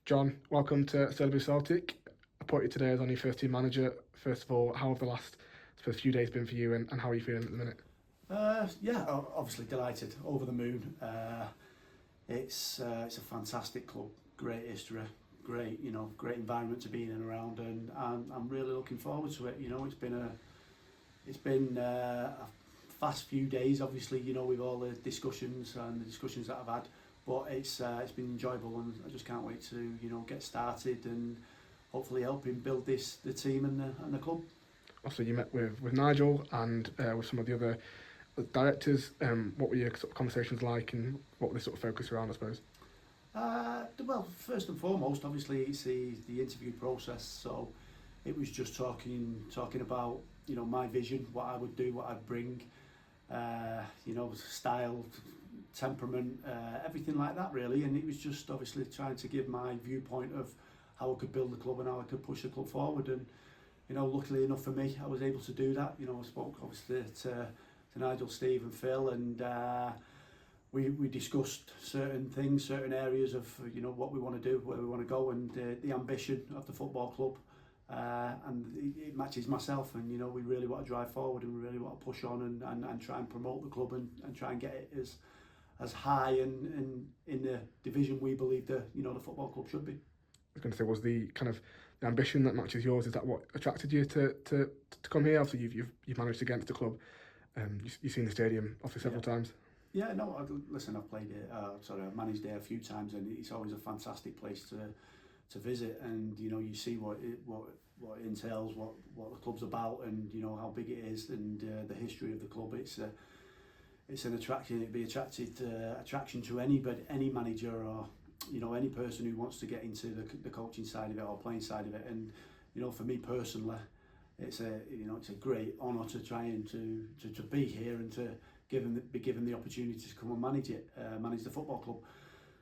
Jon, welcome to Stalybridge Celtic. I put you today as our new first team manager. First of all, how have the last few days been for you, and how are you feeling at the minute? Obviously delighted, over the moon. It's a fantastic club, great history, great great environment to be in and around, and I'm really looking forward to it. It's been a fast few days, obviously, with all the discussions that I've had, but it's been enjoyable, and I just can't wait to get started and hopefully helping build the team and the club. Also, you met with Nigel and with some of the other directors. What were your sort of conversations like, and what were they sort of focused around, I suppose? Well, first and foremost, obviously, it's the interview process. So it was just talking about my vision, what I would do, what I'd bring, style, temperament, everything like that, really. And it was just obviously trying to give my viewpoint of how I could build the club and how I could push the club forward. And luckily enough for me, I was able to do that. I spoke obviously to Nigel, Steve, and Phil, and we discussed certain things, certain areas of what we want to do, where we want to go, and the ambition of the football club. And it matches myself, and we really want to drive forward, and we really want to push on and try and promote the club, and try and get it as high and in the division we believe the football club should be. I was going to say, was the kind of the ambition that matches yours, is that what attracted you to come here? Obviously, you've managed to get into the club. You've seen the stadium obviously several times. Yeah, no, listen, I've played it. I've managed there a few times, and it's always a fantastic place to visit. And you see what it entails, what the club's about, and how big it is, and the history of the club. It's an attraction. It'd be attraction to any manager, or any person who wants to get into the coaching side of it or playing side of it. And for me personally, it's a great honour to try and to be here, and to be given the opportunity to come and manage the football club.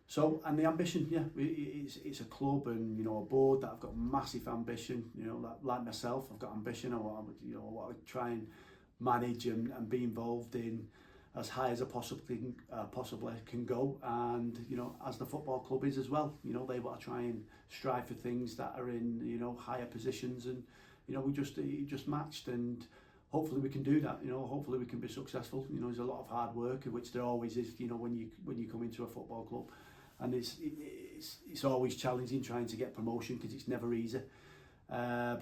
So, and the ambition, it's a club and a board that I've got massive ambition. Like myself, I've got ambition. I want to try and manage and be involved in as high as I possibly can go, and as the football club is as well. They want to try and strive for things that are in higher positions, and it just matched, and hopefully we can do that. Hopefully we can be successful. There's a lot of hard work, which there always is. When you come into a football club, and it's always challenging trying to get promotion, because it's never easy. But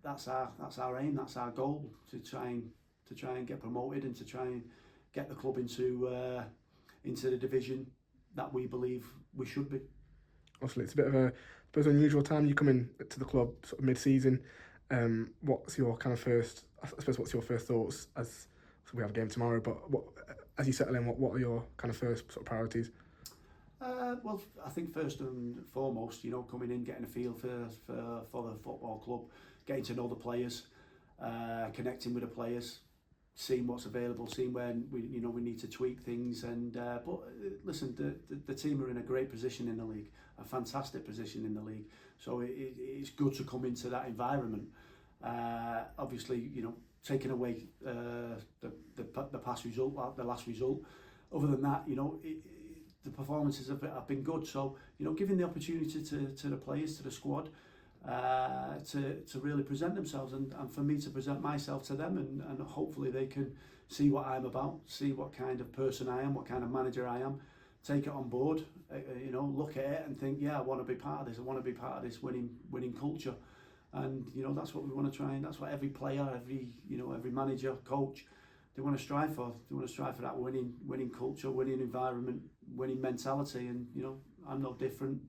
that's our aim, that's our goal, to try and get promoted, and to try and get the club into the division that we believe we should be. Obviously, it's a bit of a unusual time. You come in to the club sort of mid-season. What's your kind of first? I suppose, what's your first thoughts as we have a game tomorrow? But as you settle in, what are your kind of first sort of priorities? Well, I think first and foremost, coming in, getting a feel for the football club, getting to know the players, connecting with the players, seeing what's available, seeing when we need to tweak things. And but listen, the team are in a great position in the league, a fantastic position in the league. So it's good to come into that environment. Obviously, taking away the past result, the last result. Other than that, the performances have been good. So giving the opportunity to the players, to the squad, to really present themselves, and for me to present myself to them, and hopefully they can see what I'm about, see what kind of person I am, what kind of manager I am, take it on board, look at it and think, I want to be part of this. I want to be part of this winning culture. And that's what we want to try, and that's what every player, every manager, coach, they want to strive for. They want to strive for that winning culture, winning environment, winning mentality. And I'm no different.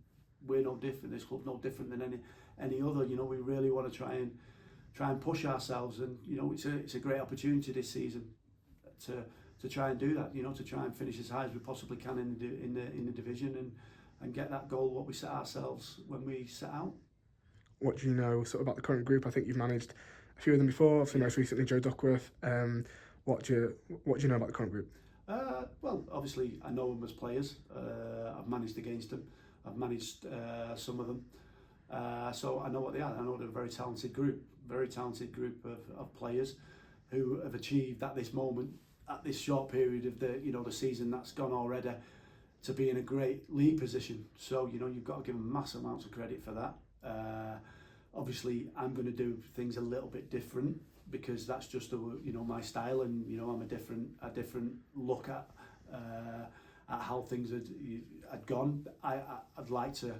We're no different. This club's no different than any other. We really want to try and push ourselves, and it's a great opportunity this season to try and do that. To try and finish as high as we possibly can in the division, and get that goal what we set ourselves when we set out. What do you know sort of about the current group? I think you've managed a few of them before. Obviously, most recently Joe Duckworth. What do you know about the current group? Well, obviously I know them as players. I've managed against them. I've managed some of them. So I know what they are. I know they're a very talented group of players who have achieved at this moment, at this short period of the season that's gone already, to be in a great league position. So you know, you've got to give them massive amounts of credit for that. Obviously, I'm going to do things a little bit different because that's just you know, my style, and you know, I'm a different look at how things had gone. I'd like to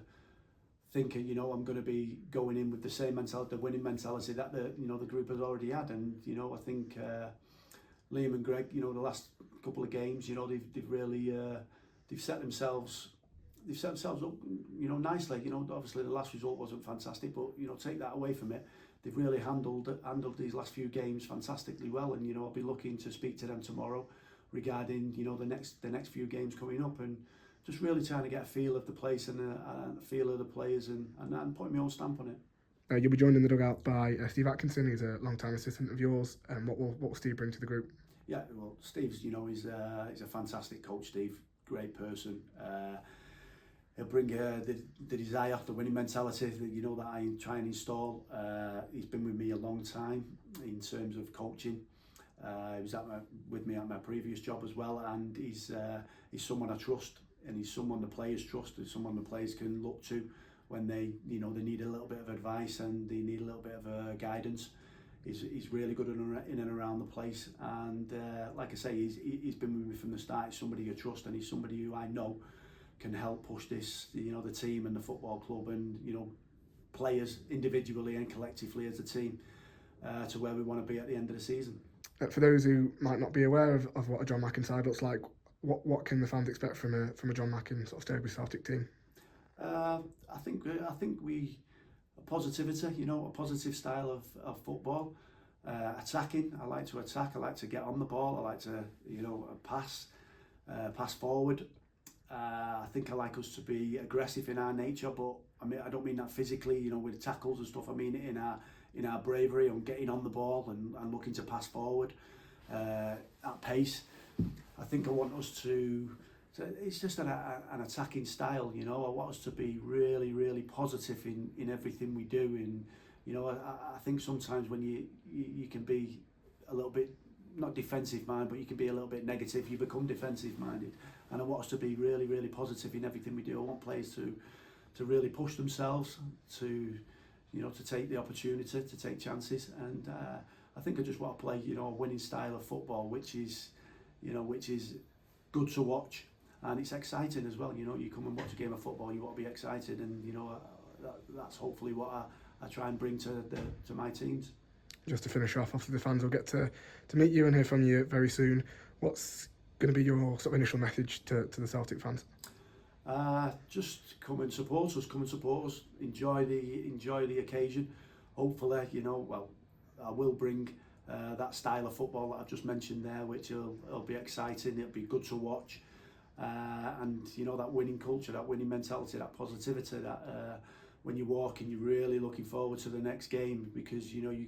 think, you know, I'm going to be going in with the same mentality, the winning mentality that the group has already had. And you know, I think Liam and Greg, you know, the last couple of games, you know, they've really they've set themselves up, you know, nicely. You know, obviously the last result wasn't fantastic, but you know, take that away from it, they've really handled these last few games fantastically well. And you know, I'll be looking to speak to them tomorrow regarding, you know, the next few games coming up, and just really trying to get a feel of the place and a feel of the players, and putting my own stamp on it. You'll be joined in the dugout by Steve Atkinson. He's a long-time assistant of yours. What will Steve bring to the group? Yeah, well, Steve's, you know, he's a fantastic coach. Steve, great person. He'll bring the desire, the winning mentality that, you know, that I try and install. He's been with me a long time in terms of coaching. He was with me at my previous job as well, and he's someone I trust, and he's someone the players trust, and someone the players can look to when they need a little bit of advice and they need a little bit of guidance. He's really good in and around the place, and like I say, he's been with me from the start. He's somebody I trust, and he's somebody who I know can help push this, you know, the team and the football club, and you know, players individually and collectively as a team to where we want to be at the end of the season. For those who might not be aware of what a Jon Macken side looks like, what can the fans expect from a Jon Macken sort of Stalybridge Celtic team? I think we positivity, you know, a positive style of football, attacking. I like to attack. I like to get on the ball. I like to, you know, pass forward. I think I like us to be aggressive in our nature, but I mean, I don't mean that physically, you know, with tackles and stuff. I mean it in our bravery on getting on the ball and looking to pass forward at pace. I think I want us to it's just an attacking style, you know. I want us to be really, really positive in everything we do. And you know, I think sometimes when you can be a little bit, not defensive minded, but you can be a little bit negative, you become defensive minded. And I want us to be really, really positive in everything we do. I want players to really push themselves, to, you know, to take the opportunity, to take chances. And I think I just want to play, you know, a winning style of football, which is good to watch, and it's exciting as well. You know, you come and watch a game of football, you want to be excited, and you know, that's hopefully what I try and bring to my teams. Just to finish off, obviously the fans will get to meet you and hear from you very soon. What's going to be your sort of initial message to the Celtic fans? Just come and support us. Enjoy the occasion. Hopefully, you know, well, I will bring that style of football that I've just mentioned there, which will be exciting. It'll be good to watch, and you know, that winning culture, that winning mentality, that positivity. That when you walk and you're really looking forward to the next game, because you know you're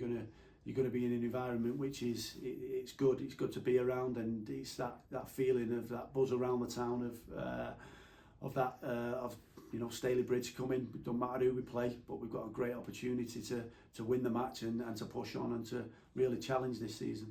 gonna be in an environment which it's good. It's good to be around, and it's that feeling of that buzz around the town of you know, Stalybridge coming. It don't matter who we play, but we've got a great opportunity to win the match and to push on and to really challenge this season.